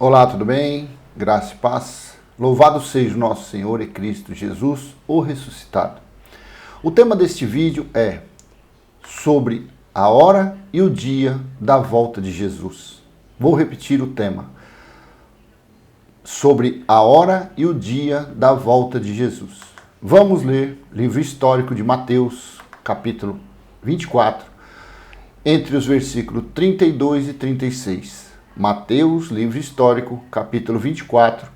Olá, tudo bem? Graça e paz. Louvado seja o nosso Senhor e Cristo Jesus, o ressuscitado. O tema deste vídeo é sobre a hora e o dia da volta de Jesus. Vou repetir o tema. Sobre a hora e o dia da volta de Jesus. Vamos ler livro histórico de Mateus, capítulo 24, entre os versículos 32 e 36. Mateus, livro histórico, capítulo 24,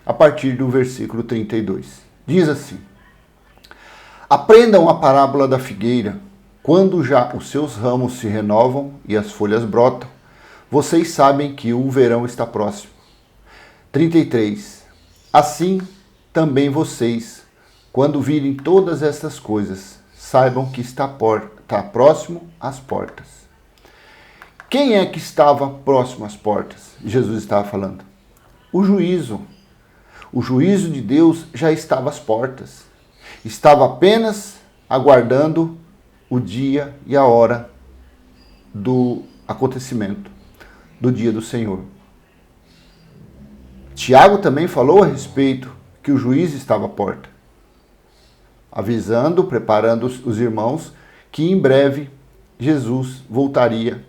a partir do versículo 32. Diz assim: Aprendam a parábola da figueira. Quando já os seus ramos se renovam e as folhas brotam, vocês sabem que o verão está próximo. 33. Assim também vocês, quando virem todas estas coisas, saibam que está próximo às portas. Quem é que estava próximo às portas? Jesus estava falando. O juízo. O juízo de Deus já estava às portas. Estava apenas aguardando o dia e a hora do acontecimento, do dia do Senhor. Tiago também falou a respeito que o juízo estava à porta, avisando, preparando os irmãos que em breve Jesus voltaria.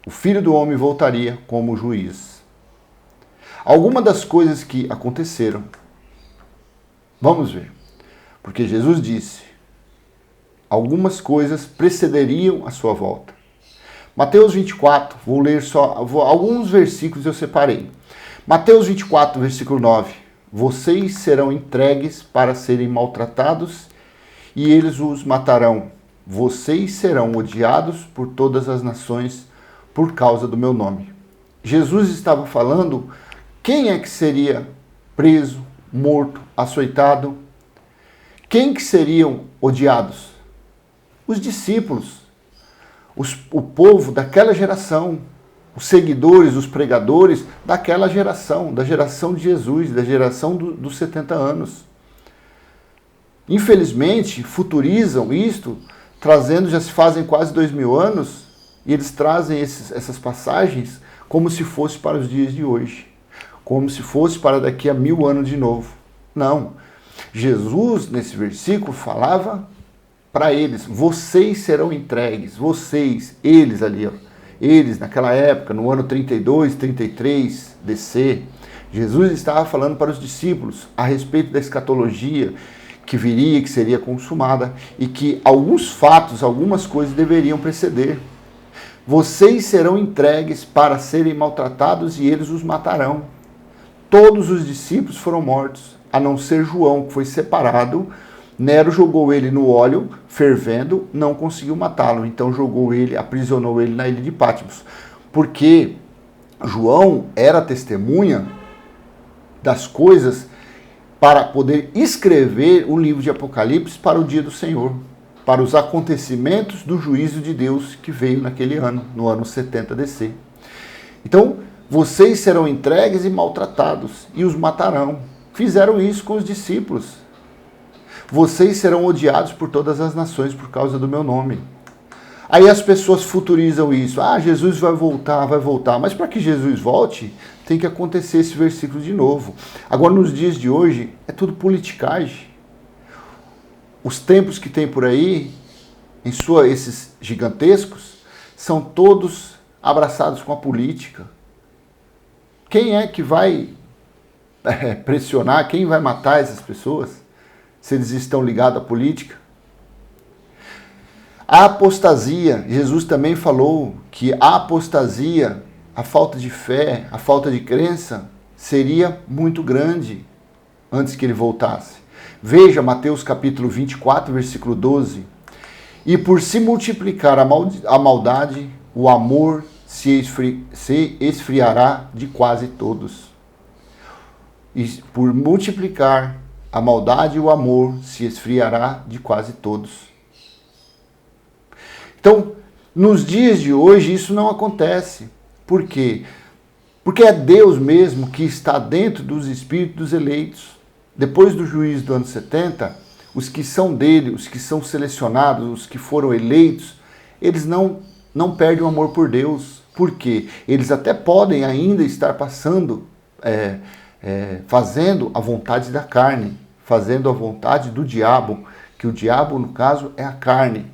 O Filho do Homem voltaria como juiz. Algumas das coisas que aconteceram. Vamos ver. Porque Jesus disse, algumas coisas precederiam a sua volta. Mateus 24, vou ler só alguns versículos eu separei. Mateus 24, versículo 9. Vocês serão entregues para serem maltratados e eles os matarão. Vocês serão odiados por todas as nações por causa do meu nome. Jesus estava falando quem é que seria preso, morto, açoitado. Quem que seriam odiados? Os discípulos, o povo daquela geração, os seguidores, os pregadores daquela geração, da geração de Jesus, da geração dos 70 anos. Infelizmente, futurizam isto, trazendo, já se fazem quase 2000 anos, e eles trazem essas passagens como se fosse para os dias de hoje. Como se fosse para daqui a 1000 anos de novo. Não. Jesus, nesse versículo, falava para eles, vocês serão entregues, vocês, eles ali, ó, eles naquela época, no ano 32, 33, DC, Jesus estava falando para os discípulos a respeito da escatologia que viria, que seria consumada, e que alguns fatos, algumas coisas deveriam preceder. Vocês serão entregues para serem maltratados e eles os matarão. Todos os discípulos foram mortos, a não ser João, que foi separado. Nero jogou ele no óleo, fervendo, não conseguiu matá-lo. Então jogou ele, aprisionou ele na ilha de Patmos. Porque João era testemunha das coisas para poder escrever o livro de Apocalipse para o dia do Senhor, para os acontecimentos do juízo de Deus que veio naquele ano, no ano 70 DC. Então, vocês serão entregues e maltratados, e os matarão. Fizeram isso com os discípulos. Vocês serão odiados por todas as nações por causa do meu nome. Aí as pessoas futurizam isso. Ah, Jesus vai voltar, vai voltar. Mas para que Jesus volte, tem que acontecer esse versículo de novo. Agora, nos dias de hoje, é tudo politicagem. Os templos que tem por aí, esses gigantescos, são todos abraçados com a política. Quem é que vai pressionar, quem vai matar essas pessoas, se eles estão ligados à política? A apostasia, Jesus também falou que a apostasia, a falta de fé, a falta de crença, seria muito grande antes que ele voltasse. Veja Mateus capítulo 24, versículo 12. E por se multiplicar a maldade, o amor se esfriará de quase todos. E por multiplicar a maldade, o amor se esfriará de quase todos. Então, nos dias de hoje, isso não acontece. Por quê? Porque é Deus mesmo que está dentro dos espíritos dos eleitos. Depois do juízo do ano 70, os que são dele, os que são selecionados, os que foram eleitos, eles não perdem o amor por Deus. Porque eles até podem ainda estar passando, fazendo a vontade da carne, fazendo a vontade do diabo, que o diabo, no caso, é a carne,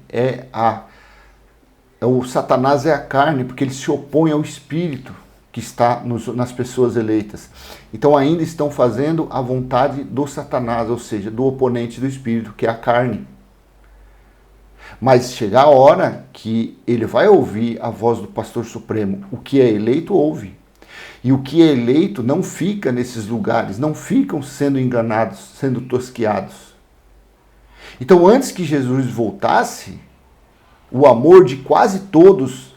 o Satanás é a carne, porque ele se opõe ao espírito que está nas pessoas eleitas. Então ainda estão fazendo a vontade do Satanás, ou seja, do oponente do espírito, que é a carne. Mas chega a hora que ele vai ouvir a voz do pastor supremo. O que é eleito, ouve. E o que é eleito não fica nesses lugares, não ficam sendo enganados, sendo tosqueados. Então antes que Jesus voltasse, o amor de quase todos,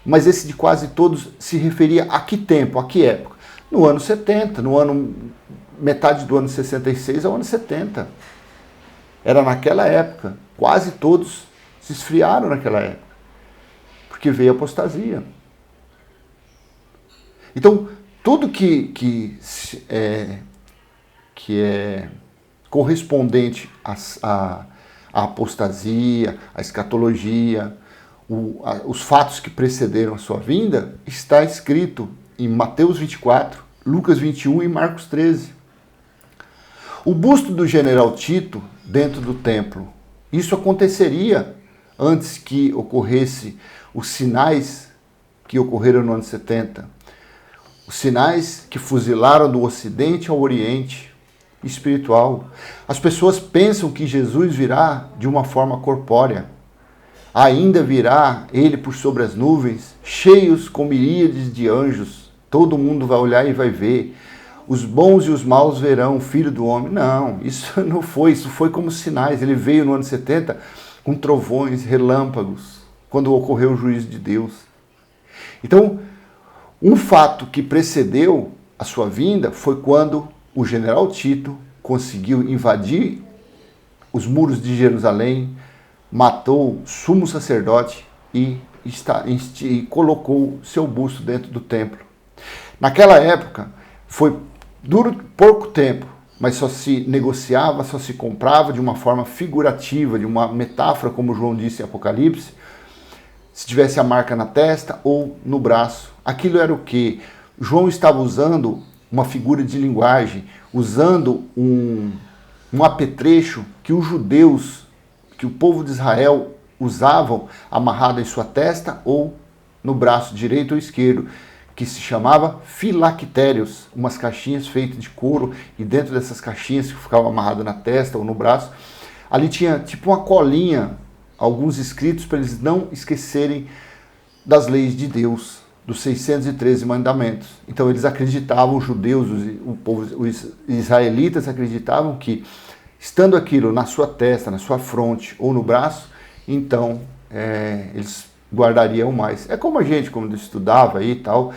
mas esse de quase todos se referia a que tempo, a que época? No ano 70, metade do ano 66 ao ano 70. Era naquela época. Quase todos se esfriaram naquela época. Porque veio a apostasia. Então, tudo que é correspondente à apostasia, à escatologia, os fatos que precederam a sua vinda, está escrito em Mateus 24, Lucas 21 e Marcos 13. O busto do general Tito dentro do templo, isso aconteceria antes que ocorresse os sinais que ocorreram no ano 70. Os sinais que fuzilaram do Ocidente ao Oriente espiritual. As pessoas pensam que Jesus virá de uma forma corpórea. Ainda virá ele por sobre as nuvens, cheios com miríades de anjos. Todo mundo vai olhar e vai ver. Os bons e os maus verão o Filho do Homem. Não, isso não foi. Isso foi como sinais. Ele veio no ano 70 com trovões, relâmpagos, quando ocorreu o juízo de Deus. Então, um fato que precedeu a sua vinda foi quando o general Tito conseguiu invadir os muros de Jerusalém, matou o sumo sacerdote e colocou seu busto dentro do templo. Naquela época, durou pouco tempo, mas só se negociava, só se comprava de uma forma figurativa, de uma metáfora, como João disse em Apocalipse, se tivesse a marca na testa ou no braço. Aquilo era o quê? João estava usando uma figura de linguagem, usando um apetrecho que os judeus, que o povo de Israel usavam amarrado em sua testa ou no braço direito ou esquerdo, que se chamava filactérios, umas caixinhas feitas de couro, e dentro dessas caixinhas que ficavam amarradas na testa ou no braço, ali tinha tipo uma colinha, alguns escritos para eles não esquecerem das leis de Deus, dos 613 mandamentos. Então eles acreditavam, os judeus, os israelitas acreditavam que, estando aquilo na sua testa, na sua fronte ou no braço, então eles guardariam mais. É como a gente, quando estudava aí e tal,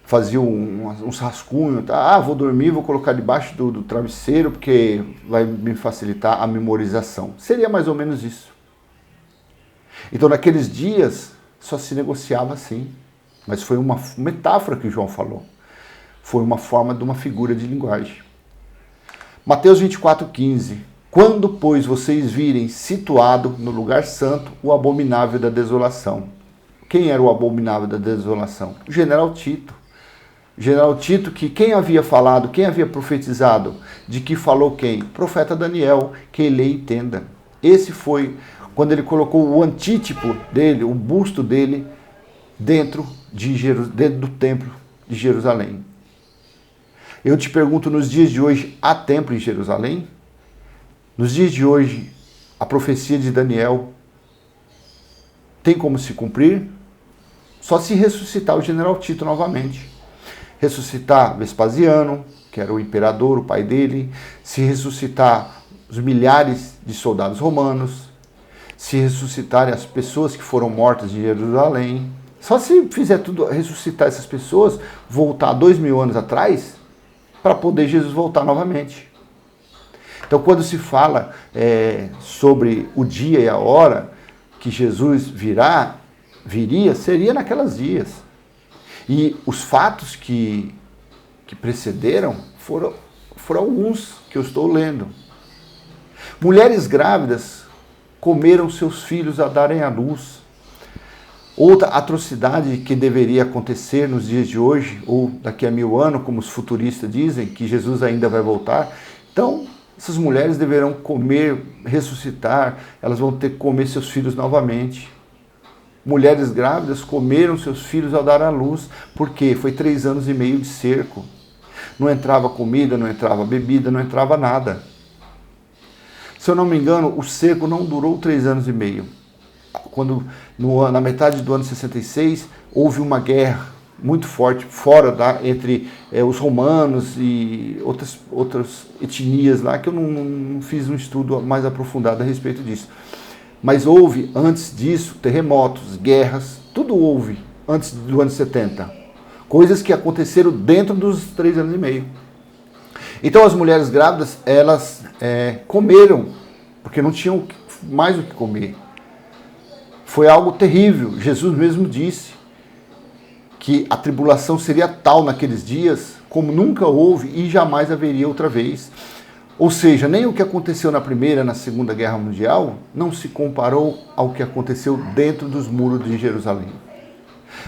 fazia uns rascunhos, tá? Vou dormir, vou colocar debaixo do travesseiro porque vai me facilitar a memorização. Seria mais ou menos isso. Então naqueles dias só se negociava assim. Mas foi uma metáfora que João falou. Foi uma forma de uma figura de linguagem. Mateus 24:15. Quando, pois, vocês virem situado no lugar santo o abominável da desolação. Quem era o abominável da desolação? O general Tito. O general Tito, que quem havia falado, quem havia profetizado, de que falou quem? O profeta Daniel, quem lê entenda. Esse foi quando ele colocou o antítipo dele, o busto dele, dentro do templo de Jerusalém. Eu te pergunto, nos dias de hoje, há templo em Jerusalém? Nos dias de hoje, a profecia de Daniel tem como se cumprir? Só se ressuscitar o general Tito novamente. Ressuscitar Vespasiano, que era o imperador, o pai dele. Se ressuscitar os milhares de soldados romanos. Se ressuscitarem as pessoas que foram mortas em Jerusalém. Só se fizer tudo, ressuscitar essas pessoas, voltar 2000 anos atrás, para poder Jesus voltar novamente. Então, quando se fala sobre o dia e a hora que Jesus viria, seria naquelas dias. E os fatos que precederam foram alguns que eu estou lendo. Mulheres grávidas comeram seus filhos a darem à luz. Outra atrocidade que deveria acontecer nos dias de hoje, ou daqui a 1000 anos, como os futuristas dizem, que Jesus ainda vai voltar. Então, essas mulheres deverão comer, ressuscitar, elas vão ter que comer seus filhos novamente. Mulheres grávidas comeram seus filhos ao dar à luz, porque foi 3 anos e meio de cerco. Não entrava comida, não entrava bebida, não entrava nada. Se eu não me engano, o cerco não durou 3 anos e meio. Quando, na metade do ano 66, houve uma guerra muito forte fora entre os romanos e outras etnias lá, que eu não fiz um estudo mais aprofundado a respeito disso. Mas houve, antes disso, terremotos, guerras, tudo houve antes do ano 70. Coisas que aconteceram dentro dos 3 anos e meio. Então as mulheres grávidas, elas comeram, porque não tinham mais o que comer. Foi algo terrível. Jesus mesmo disse que a tribulação seria tal naqueles dias como nunca houve e jamais haveria outra vez. Ou seja, nem o que aconteceu na Primeira e na Segunda Guerra Mundial não se comparou ao que aconteceu dentro dos muros de Jerusalém.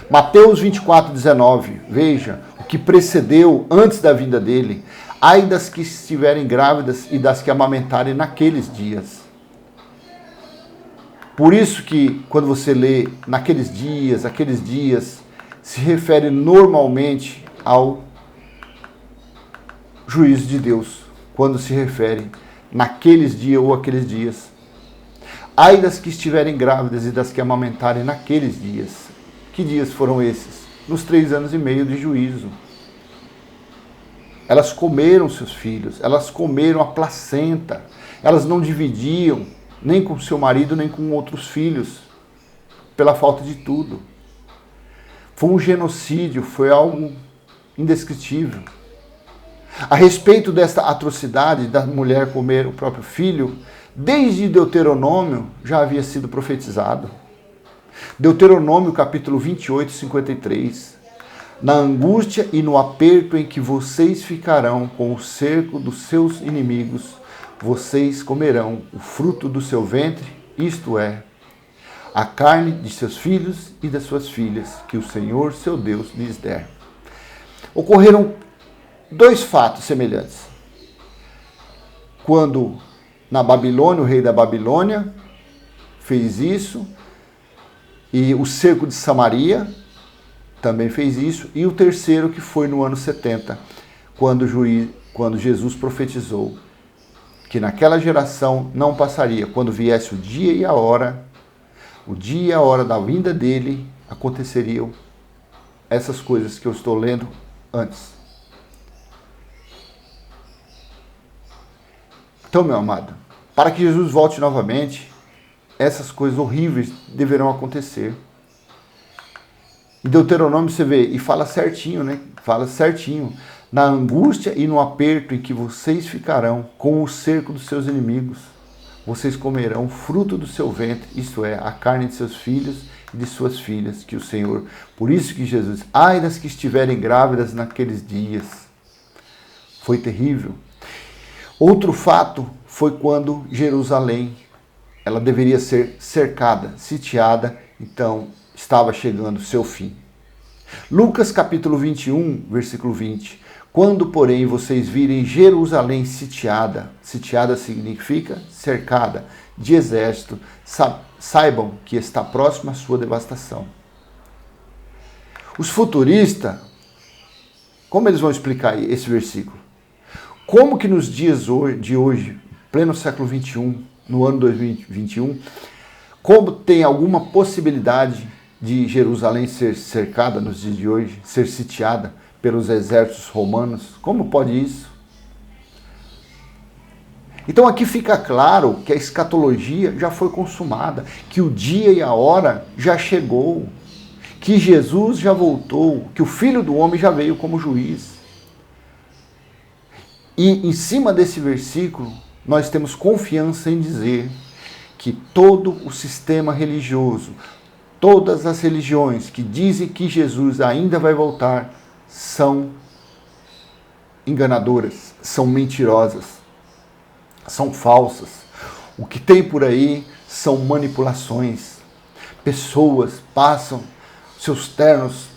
Mateus 24:19, veja, o que precedeu antes da vinda dele. Ai das que estiverem grávidas e das que amamentarem naqueles dias. Por isso que quando você lê aqueles dias, se refere normalmente ao juízo de Deus, quando se refere naqueles dias ou aqueles dias. Ai das que estiverem grávidas e das que amamentarem naqueles dias. Que dias foram esses? Nos 3 anos e meio de juízo. Elas comeram seus filhos, elas comeram a placenta, elas não dividiam nem com seu marido, nem com outros filhos, pela falta de tudo. Foi um genocídio, foi algo indescritível. A respeito desta atrocidade da mulher comer o próprio filho, desde Deuteronômio já havia sido profetizado. Deuteronômio capítulo 28, 53. Na angústia e no aperto em que vocês ficarão com o cerco dos seus inimigos, vocês comerão o fruto do seu ventre, isto é, a carne de seus filhos e das suas filhas, que o Senhor, seu Deus, lhes der. Ocorreram 2 fatos semelhantes. Quando na Babilônia, o rei da Babilônia fez isso, e o cerco de Samaria também fez isso, e o terceiro que foi no ano 70, quando Jesus profetizou que naquela geração não passaria, quando viesse o dia e a hora da vinda dele, aconteceriam essas coisas que eu estou lendo antes. Então, meu amado, para que Jesus volte novamente, essas coisas horríveis deverão acontecer. Em Deuteronômio você vê, e fala certinho, né? Fala certinho. Na angústia e no aperto em que vocês ficarão com o cerco dos seus inimigos, vocês comerão fruto do seu ventre, isto é, a carne de seus filhos e de suas filhas, que o Senhor... Por isso que Jesus, ai das que estiverem grávidas naqueles dias. Foi terrível. Outro fato foi quando Jerusalém, ela deveria ser cercada, sitiada, então estava chegando o seu fim. Lucas capítulo 21, versículo 20. Quando, porém, vocês virem Jerusalém sitiada, sitiada significa cercada, de exército, saibam que está próxima a sua devastação. Os futuristas, como eles vão explicar esse versículo? Como que nos dias de hoje, pleno século 21, no ano 2021, como tem alguma possibilidade de Jerusalém ser cercada nos dias de hoje, ser sitiada pelos exércitos romanos? Como pode isso? Então aqui fica claro que a escatologia já foi consumada, que o dia e a hora já chegou, que Jesus já voltou, que o Filho do Homem já veio como juiz. E em cima desse versículo, nós temos confiança em dizer que todo o sistema religioso, todas as religiões que dizem que Jesus ainda vai voltar, são enganadoras, são mentirosas, são falsas. O que tem por aí são manipulações. pessoas passam seus ternos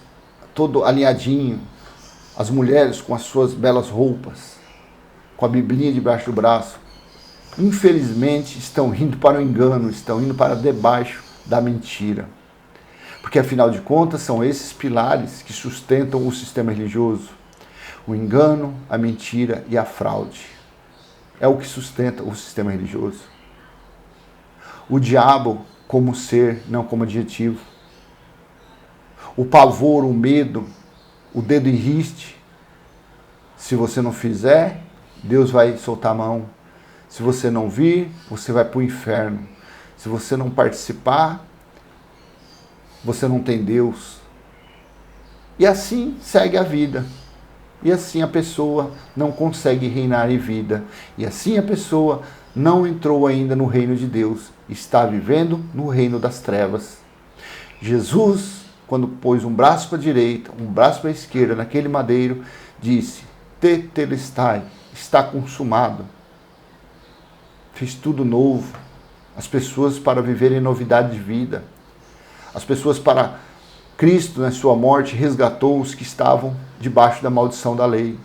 todo alinhadinho, as mulheres com as suas belas roupas, com a biblinha debaixo do braço, infelizmente estão indo para o engano, estão indo para debaixo da mentira. Porque afinal de contas são esses pilares que sustentam o sistema religioso. O engano, a mentira e a fraude. É o que sustenta o sistema religioso. O diabo como ser, não como adjetivo. O pavor, o medo, o dedo em riste. Se você não fizer, Deus vai soltar a mão. Se você não vir, você vai para o inferno. Se você não participar, você não tem Deus. E assim segue a vida. E assim a pessoa não consegue reinar em vida. E assim a pessoa não entrou ainda no reino de Deus. Está vivendo no reino das trevas. Jesus, quando pôs um braço para a direita, um braço para a esquerda, naquele madeiro, disse: Tetelestai, está consumado. Fez tudo novo. As pessoas para viverem novidade de vida. As pessoas para Cristo, na sua morte, resgatou os que estavam debaixo da maldição da lei.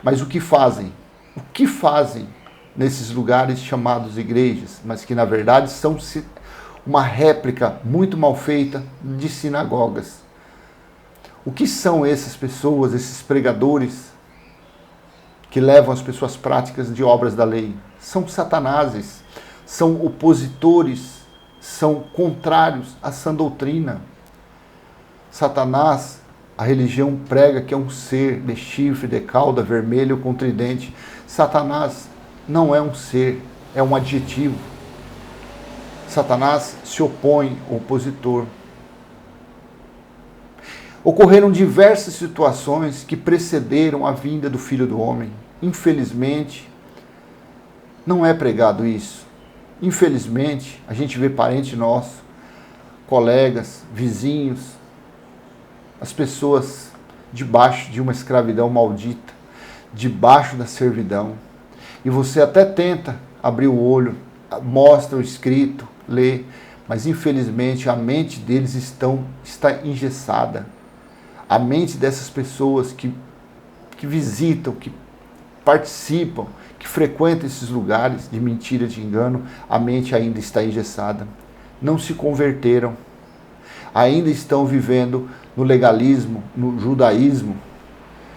Mas o que fazem? O que fazem nesses lugares chamados igrejas, mas que na verdade são uma réplica muito mal feita de sinagogas? O que são essas pessoas, esses pregadores que levam as pessoas práticas de obras da lei? São satanases, são opositores, são contrários à sã doutrina. Satanás, a religião prega que é um ser de chifre, de cauda, vermelho com tridente. Satanás não é um ser, é um adjetivo. Satanás se opõe ao opositor. Ocorreram diversas situações que precederam a vinda do Filho do Homem. Infelizmente, não é pregado isso. Infelizmente, a gente vê parente nosso, colegas, vizinhos, as pessoas debaixo de uma escravidão maldita, debaixo da servidão. E você até tenta abrir o olho, mostra o escrito, lê, mas infelizmente a mente deles está engessada. A mente dessas pessoas que visitam, que participam, que frequentam esses lugares de mentira, de engano, a mente ainda está engessada. Não se converteram. Ainda estão vivendo no legalismo, no judaísmo.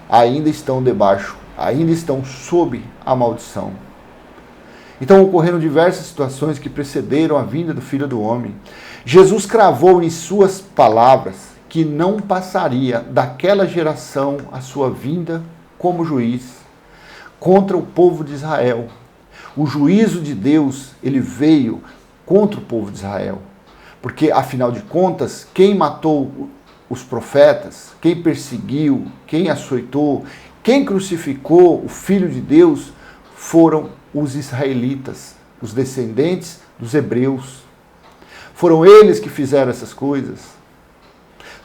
Ainda estão debaixo, ainda estão sob a maldição. Então ocorreram diversas situações que precederam a vinda do Filho do Homem. Jesus cravou em suas palavras que não passaria daquela geração a sua vinda como juiz contra o povo de Israel. O juízo de Deus, ele veio contra o povo de Israel. Porque, afinal de contas, quem matou os profetas, quem perseguiu, quem açoitou, quem crucificou o Filho de Deus foram os israelitas, os descendentes dos hebreus. Foram eles que fizeram essas coisas.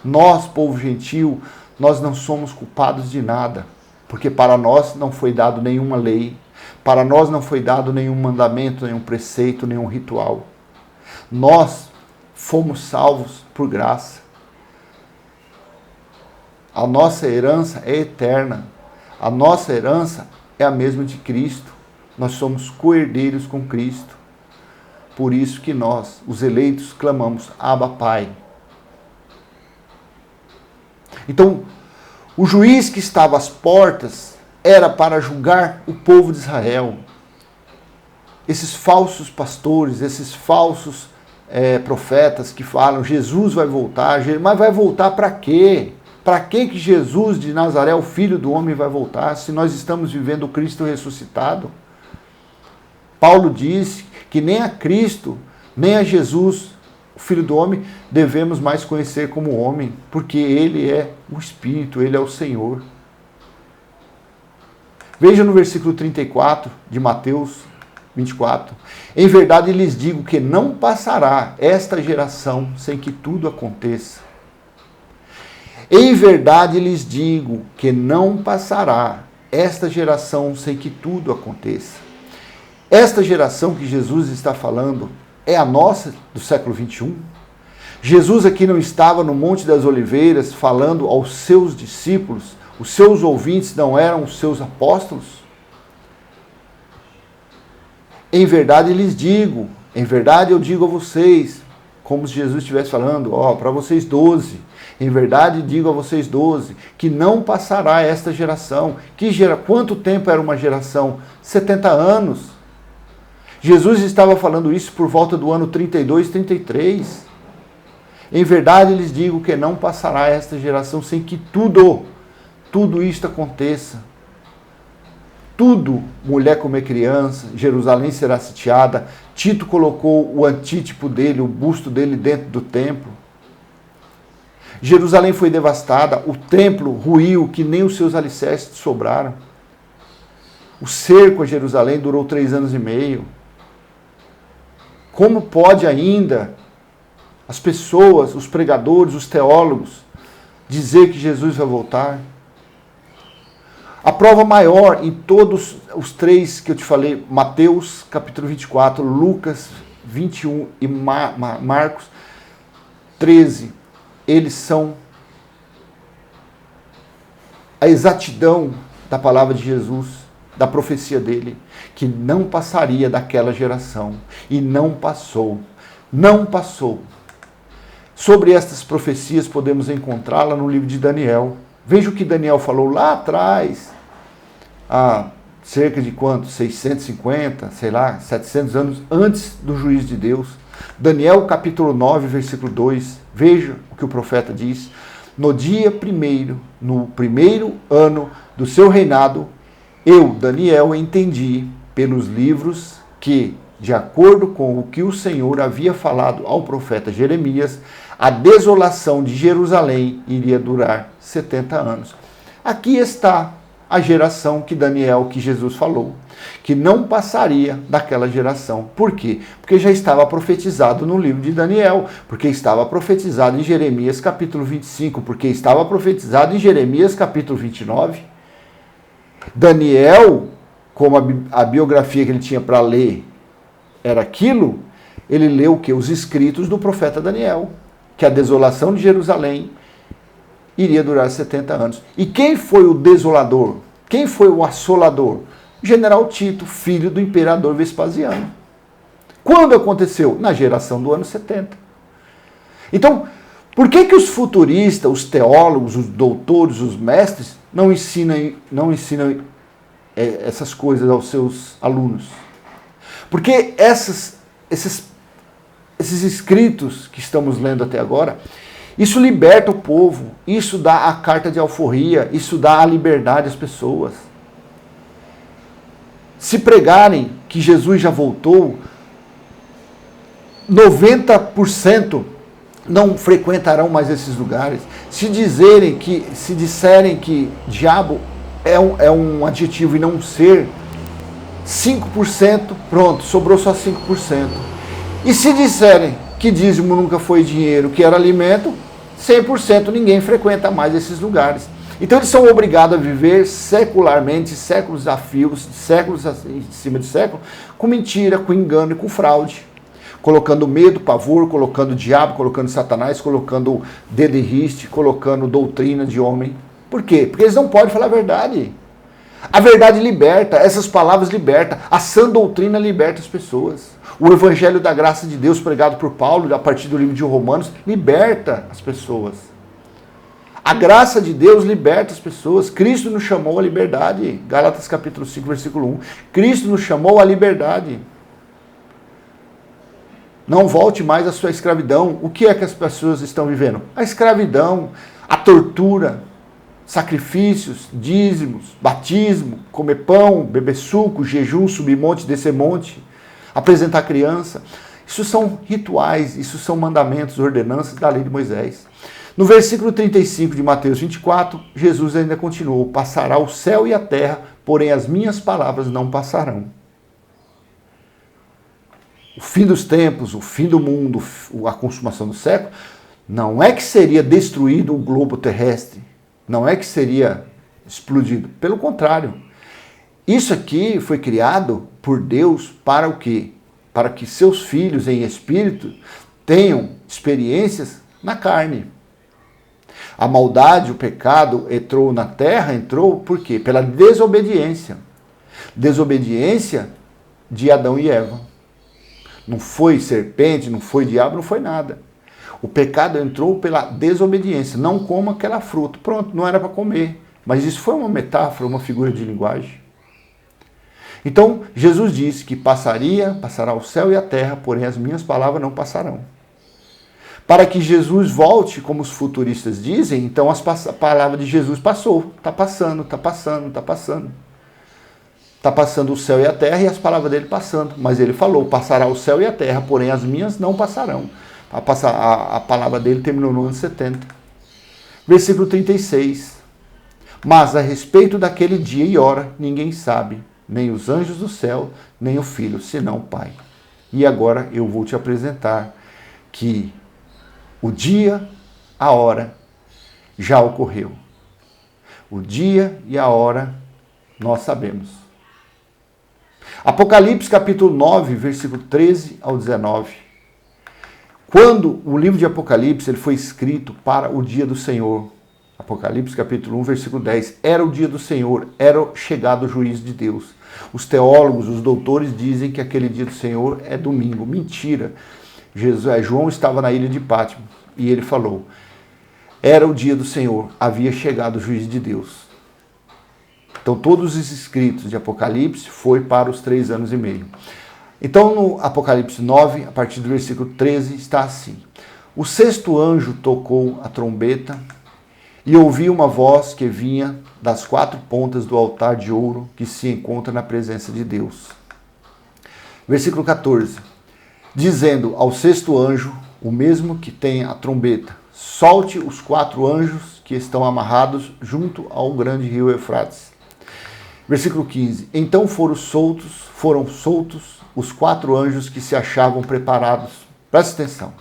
Nós, povo gentil, nós não somos culpados de nada, porque para nós não foi dado nenhuma lei, para nós não foi dado nenhum mandamento, nenhum preceito, nenhum ritual. Nós fomos salvos por graça. A nossa herança é eterna. A nossa herança é a mesma de Cristo. Nós somos co-herdeiros com Cristo. Por isso que nós, os eleitos, clamamos: Abba, Pai. Então, o juiz que estava às portas era para julgar o povo de Israel. Esses falsos pastores, esses falsos profetas que falam: Jesus vai voltar, mas vai voltar para quê? Para que Jesus de Nazaré, o Filho do Homem, vai voltar se nós estamos vivendo o Cristo ressuscitado? Paulo diz que nem a Cristo, nem a Jesus, o Filho do Homem, devemos mais conhecer como homem, porque Ele é o Espírito, Ele é o Senhor. Veja no versículo 34 de Mateus 24. Em verdade lhes digo que não passará esta geração sem que tudo aconteça. Em verdade lhes digo que não passará esta geração sem que tudo aconteça. Esta geração que Jesus está falando é a nossa do século 21? Jesus aqui não estava no Monte das Oliveiras falando aos seus discípulos, os seus ouvintes não eram os seus apóstolos? Em verdade lhes digo, em verdade eu digo a vocês, como se Jesus estivesse falando, para vocês 12, em verdade digo a vocês 12, que não passará esta geração. Quanto tempo era uma geração? 70 anos. Jesus estava falando isso por volta do ano 32, 33. Em verdade lhes digo que não passará esta geração sem que tudo isto aconteça. Tudo, mulher comer criança, Jerusalém será sitiada. Tito colocou o antítipo dele, o busto dele dentro do templo. Jerusalém foi devastada, o templo ruiu, que nem os seus alicerces sobraram. O cerco a Jerusalém durou 3 anos e meio. Como pode ainda as pessoas, os pregadores, os teólogos, dizer que Jesus vai voltar? A prova maior em todos os 3 que eu te falei, Mateus capítulo 24, Lucas 21 e Marcos 13, eles são a exatidão da palavra de Jesus, da profecia dele, que não passaria daquela geração. E não passou. Não passou. Sobre estas profecias podemos encontrá-la no livro de Daniel. Veja o que Daniel falou lá atrás, há cerca de quanto? 650, 700 anos antes do juízo de Deus. Daniel capítulo 9, versículo 2. Veja o que o profeta diz. No dia primeiro, no primeiro ano do seu reinado, eu, Daniel, entendi pelos livros que, de acordo com o que o Senhor havia falado ao profeta Jeremias, a desolação de Jerusalém iria durar 70 anos. Aqui está a geração que Jesus falou, que não passaria daquela geração. Por quê? Porque já estava profetizado no livro de Daniel, porque estava profetizado em Jeremias capítulo 25, porque estava profetizado em Jeremias capítulo 29. Daniel, como a biografia que ele tinha para ler era aquilo, ele leu o quê? Os escritos do profeta Daniel, que a desolação de Jerusalém iria durar 70 anos. E quem foi o desolador? Quem foi o assolador? General Tito, filho do imperador Vespasiano. Quando aconteceu? Na geração do ano 70. Então, por que os futuristas, os teólogos, os doutores, os mestres não ensinam essas coisas aos seus alunos? Porque esses escritos que estamos lendo até agora, isso liberta o povo, isso dá a carta de alforria, isso dá a liberdade às pessoas. Se pregarem que Jesus já voltou, 90% não frequentarão mais esses lugares. Se disserem que diabo é um adjetivo e não um ser, 5%, pronto, sobrou só 5%. E se disserem que dízimo nunca foi dinheiro, que era alimento, 100% ninguém frequenta mais esses lugares. Então eles são obrigados a viver secularmente, séculos a fios, séculos em cima de séculos, com mentira, com engano e com fraude. Colocando medo, pavor, colocando diabo, colocando Satanás, colocando dedo em riste, colocando doutrina de homem. Por quê? Porque eles não podem falar a verdade. A verdade liberta, essas palavras libertam, a sã doutrina liberta as pessoas. O evangelho da graça de Deus pregado por Paulo, a partir do livro de Romanos, liberta as pessoas. A graça de Deus liberta as pessoas. Cristo nos chamou à liberdade. Gálatas capítulo 5, versículo 1. Cristo nos chamou à liberdade. Não volte mais à sua escravidão. O que é que as pessoas estão vivendo? A escravidão, a tortura, sacrifícios, dízimos, batismo, comer pão, beber suco, jejum, subir monte, descer monte, apresentar criança. Isso são rituais, isso são mandamentos, ordenanças da lei de Moisés. No versículo 35 de Mateus 24, Jesus ainda continuou: passará o céu e a terra, porém as minhas palavras não passarão. O fim dos tempos, o fim do mundo, a consumação do século, não é que seria destruído o globo terrestre, não é que seria explodido. Pelo contrário, isso aqui foi criado por Deus para o quê? Para que seus filhos em espírito tenham experiências na carne. A maldade, o pecado entrou na terra, entrou por quê? Pela desobediência. Desobediência de Adão e Eva. Não foi serpente, não foi diabo, não foi nada. O pecado entrou pela desobediência. Não coma aquela fruta. Pronto, não era para comer. Mas isso foi uma metáfora, uma figura de linguagem. Então, Jesus disse que passará o céu e a terra, porém as minhas palavras não passarão. Para que Jesus volte, como os futuristas dizem, então a palavra de Jesus passou. Está passando, está passando, está passando. Está passando o céu e a terra e as palavras dele passando. Mas ele falou, passará o céu e a terra, porém as minhas não passarão. A palavra dele terminou no ano 70. Versículo 36. Mas a respeito daquele dia e hora, ninguém sabe, nem os anjos do céu, nem o Filho, senão o Pai. E agora eu vou te apresentar que o dia, a hora, já ocorreu. O dia e a hora, nós sabemos. Apocalipse capítulo 9, versículo 13 ao 19. Quando o livro de Apocalipse ele foi escrito para o dia do Senhor, Apocalipse capítulo 1, versículo 10, era o dia do Senhor, era chegado o juízo de Deus. Os teólogos, os doutores dizem que aquele dia do Senhor é domingo. Mentira. João estava na ilha de Patmos e ele falou, era o dia do Senhor, havia chegado o juízo de Deus. Então todos os escritos de Apocalipse foi para os 3 anos e meio. Então no Apocalipse 9, a partir do versículo 13, está assim. O 6º anjo tocou a trombeta e ouvi uma voz que vinha das 4 pontas do altar de ouro que se encontra na presença de Deus. Versículo 14. Dizendo ao 6º anjo, o mesmo que tem a trombeta, solte os 4 anjos que estão amarrados junto ao grande rio Eufrates. Versículo 15. Então foram soltos os 4 anjos que se achavam preparados, presta atenção,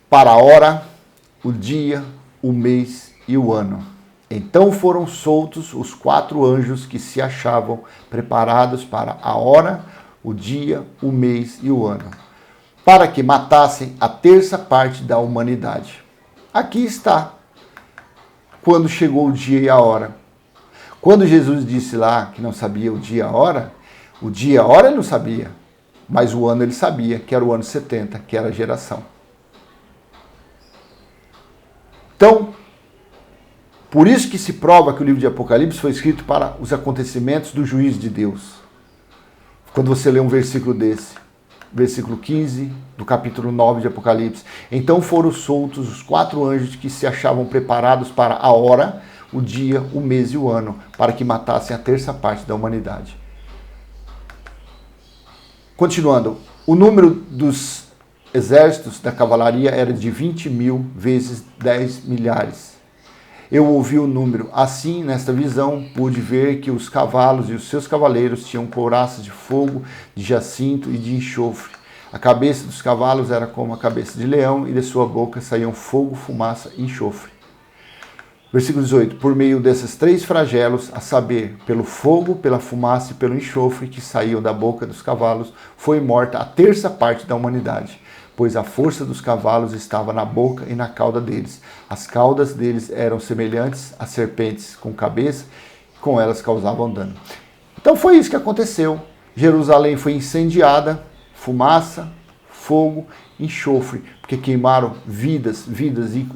para a hora, o dia, o mês e o ano. Então foram soltos os 4 anjos que se achavam preparados para a hora, o dia, o mês e o ano, para que matassem a 1/3 parte da humanidade. Aqui está, quando chegou o dia e a hora. Quando Jesus disse lá que não sabia o dia e a hora ele não sabia, mas o ano ele sabia, que era o ano 70, que era a geração. Então, por isso que se prova que o livro de Apocalipse foi escrito para os acontecimentos do juízo de Deus. Quando você lê um versículo desse, versículo 15 do capítulo 9 de Apocalipse. Então foram soltos os 4 anjos que se achavam preparados para a hora, o dia, o mês e o ano, para que matassem a 1/3 parte da humanidade. Continuando, o número dos exércitos da cavalaria era de 20.000 vezes 10 milhares. Eu ouvi o número. Assim, nesta visão, pude ver que os cavalos e os seus cavaleiros tinham couraças de fogo, de jacinto e de enxofre. A cabeça dos cavalos era como a cabeça de leão e de sua boca saíam fogo, fumaça e enxofre. Versículo 18. Por meio desses 3 flagelos, a saber, pelo fogo, pela fumaça e pelo enxofre que saíam da boca dos cavalos, foi morta a 1/3 parte da humanidade, pois a força dos cavalos estava na boca e na cauda deles. As caudas deles eram semelhantes a serpentes com cabeça, e com elas causavam dano. Então foi isso que aconteceu. Jerusalém foi incendiada, fumaça, fogo, enxofre, porque queimaram vidas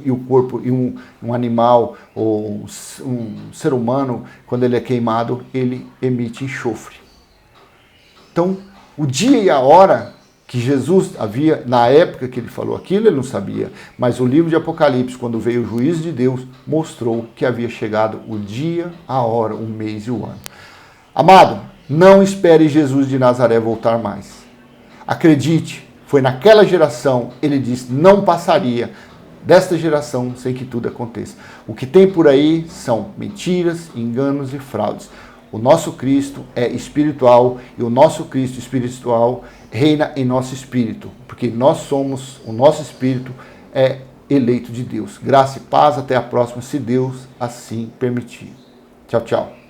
e o corpo, e um animal ou um ser humano, quando ele é queimado, ele emite enxofre. Então, o dia e a hora que Jesus havia, na época que ele falou aquilo, ele não sabia, mas o livro de Apocalipse, quando veio o juízo de Deus, mostrou que havia chegado o dia, a hora, o mês e o ano. Amado, não espere Jesus de Nazaré voltar mais. Acredite, foi naquela geração, ele disse, não passaria desta geração sem que tudo aconteça. O que tem por aí são mentiras, enganos e fraudes. O nosso Cristo é espiritual e o nosso Cristo espiritual reina em nosso espírito, porque nós somos, o nosso espírito é eleito de Deus. Graça e paz, até a próxima, se Deus assim permitir. Tchau, tchau.